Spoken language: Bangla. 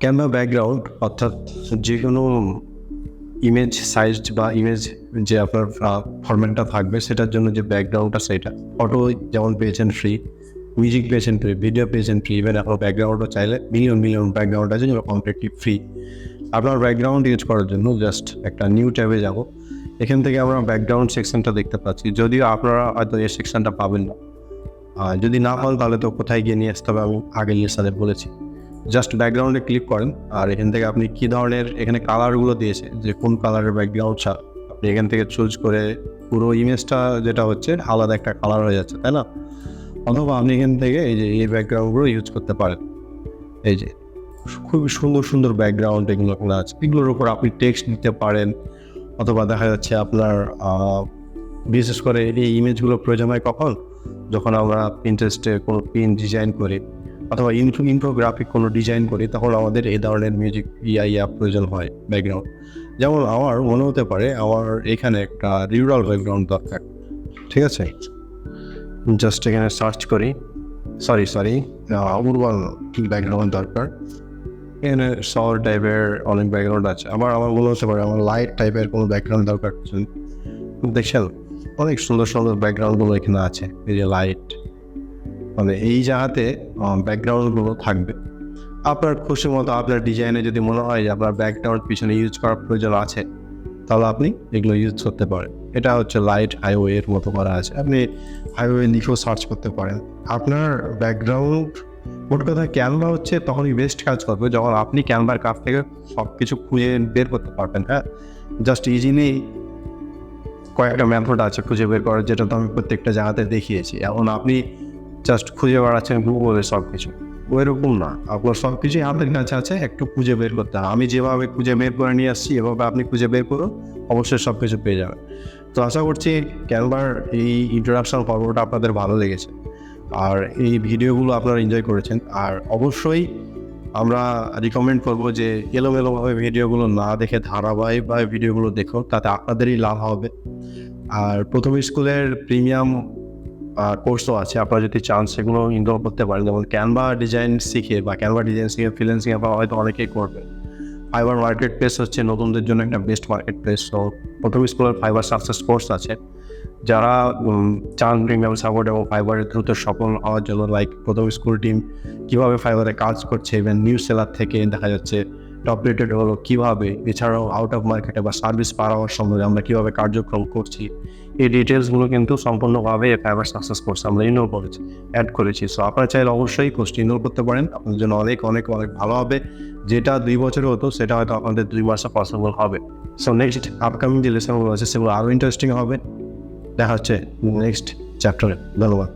ক্যানভা ব্যাকগ্রাউন্ড অর্থাৎ যে কোনো ইমেজ সাইজ বা ইমেজ যে আপনার ফরম্যাটটা থাকবে সেটার জন্য যে ব্যাকগ্রাউন্ডটা সেটা ফটো যেমন পেয়েছেন ফ্রি, মিউজিক পেয়েছেন ফ্রি, ভিডিও পেয়েছেন ফ্রি, ইভেন আপনার ব্যাকগ্রাউন্ডও চাইলে মিলিয়ন ব্যাকগ্রাউন্ড আছে যেগুলো কমপ্লিটলি ফ্রি। আপনার ব্যাকগ্রাউন্ড ইউজ করার জন্য জাস্ট একটা নিউ ট্যাবে যাব। এখান থেকে আমরা ব্যাকগ্রাউন্ড সেকশনটা দেখতে পাচ্ছি, যদিও আপনারা হয়তো এই সেকশনটা পাবেন না। যদি না পান তাহলে তো কোথায় গিয়ে নিয়ে আসতে হবে আমি আগে লিস্টারে বলেছি। জাস্ট ব্যাকগ্রাউন্ডে ক্লিক করেন আর এখান থেকে আপনি কী ধরনের এখানে কালারগুলো দিয়েছে যে কোন কালারের ব্যাকগ্রাউন্ড আপনি এখান থেকে চুজ করে পুরো ইমেজটা যেটা হচ্ছে আলাদা একটা কালার হয়ে যাচ্ছে, তাই না? অথবা আপনি এখান থেকে এই যে এই ব্যাকগ্রাউন্ডগুলো ইউজ করতে পারেন। এই যে খুবই সুন্দর ব্যাকগ্রাউন্ড এগুলো আছে, এগুলোর উপর আপনি টেক্সট দিতে পারেন। অথবা দেখা যাচ্ছে আপনার বিশেষ করে এই ইমেজগুলো প্রয়োজন হয় কখন, যখন আমরা পিন্টারেস্টে কোনো পিন ডিজাইন করি অথবা ইনফোগ্রাফিক কোনো ডিজাইন করি, তখন আমাদের এই ধরনের মিউজিক প্রয়োজন হয় ব্যাকগ্রাউন্ড। যেমন আমার মনে হতে পারে আমার এখানে একটা রুরাল ব্যাকগ্রাউন্ড দরকার, ঠিক আছে? জাস্ট এখানে সার্চ করি, সরি উর্বান ব্যাকগ্রাউন্ড দরকার। এখানে শহর টাইপের অনেক ব্যাকগ্রাউন্ড আছে। আমার মনে হতে পারে আমার লাইট টাইপের কোনো ব্যাকগ্রাউন্ড দরকার। দেখছেন অনেক সুন্দর ব্যাকগ্রাউন্ডগুলো এখানে আছে। এই যে লাইট, মানে এই জায়গাতে ব্যাকগ্রাউন্ডগুলো থাকবে আপনার খুশি মতো। আপনার ডিজাইনে যদি মনে হয় যে আপনার ব্যাকগ্রাউন্ড পিছনে ইউজ করার প্রয়োজন আছে, তাহলে আপনি এগুলো ইউজ করতে পারেন। এটা হচ্ছে লাইট হাইওয়ের মতো করা আছে, আপনি হাইওয়ে লিখেও সার্চ করতে পারেন। আপনার ব্যাকগ্রাউন্ড মোট কথা ক্যানভা হচ্ছে তখনই বেস্ট কাজ করবে যখন আপনি ক্যানভার কাছ থেকে সব কিছু খুঁজে বের করতে পারবেন। হ্যাঁ, জাস্ট ইজিলি কয়েকটা মেথড আছে খুঁজে বের করার, যেটা তো আমি প্রত্যেকটা জায়গাতে দেখিয়েছি। এখন আপনি জাস্ট খুঁজে বেড়াচ্ছেন গুগলে সব কিছু, ওইরকম না। আপনার সব কিছুই হাতের কাছে আছে, একটু খুঁজে বের করতে হবে। আমি যেভাবে খুঁজে বের করে নিয়ে আসছি এভাবে আপনি খুঁজে বের করুন, অবশ্যই সব কিছু পেয়ে যাবেন। তো আশা করছি ক্যানভার এই ইন্ট্রোডাকশন পর্বটা আপনাদের ভালো লেগেছে আর এই ভিডিওগুলো আপনারা এনজয় করেছেন। আর অবশ্যই আমরা রিকমেন্ড করবো যে এলোমেলোভাবে ভিডিওগুলো না দেখে ধারাবাহিকভাবে ভিডিওগুলো দেখো, তাতে আপনাদেরই লাভ হবে। আর প্রথম স্কুলের প্রিমিয়াম কোর্সও আছে, আপনারা যদি চান সেগুলো ইনরোল করতে পারেন। যেমন ক্যানভা ডিজাইন শিখে ফ্রিল্যান্সিং আপনারা হয়তো অনেকেই করবেন। ফাইবার মার্কেট প্লেস হচ্ছে নতুনদের জন্য একটা বেস্ট মার্কেট প্লেস। তো প্রথম স্কুলের ফাইবার সাকসেস কোর্স আছে, যারা চান প্রিমিয়াম সাপোর্ট এবং ফাইবারের দ্রুত সফল হওয়ার জন্য, লাইক প্রথম স্কুল টিম কীভাবে ফাইবারে কাজ করছে, ইভেন নিউ সেলার থেকে দেখা যাচ্ছে টপ রেটেড হলো কীভাবে, এছাড়াও আউট অফ মার্কেটে বা সার্ভিস পার হওয়ার সময় আমরা কীভাবে কার্যক্রম করছি, এই ডিটেলসগুলো কিন্তু সম্পূর্ণভাবে ফাইবার সাকসেস কোর্স আমরা ইনরোল অ্যাড করেছি। সো আপনারা চাইলে অবশ্যই কোর্সটি ইনরোল করতে পারেন, আপনাদের জন্য অনেক ভালো হবে। যেটা 2 বছরে হতো সেটা হয়তো আপনাদের 2 মাসে পসিবল হবে। সো নেক্সট আপকামিং যে লেসনগুলো আছে সেগুলো আরও ইন্টারেস্টিং হবে। দেখা হচ্ছে নেক্সট চ্যাপ্টারে। ধন্যবাদ।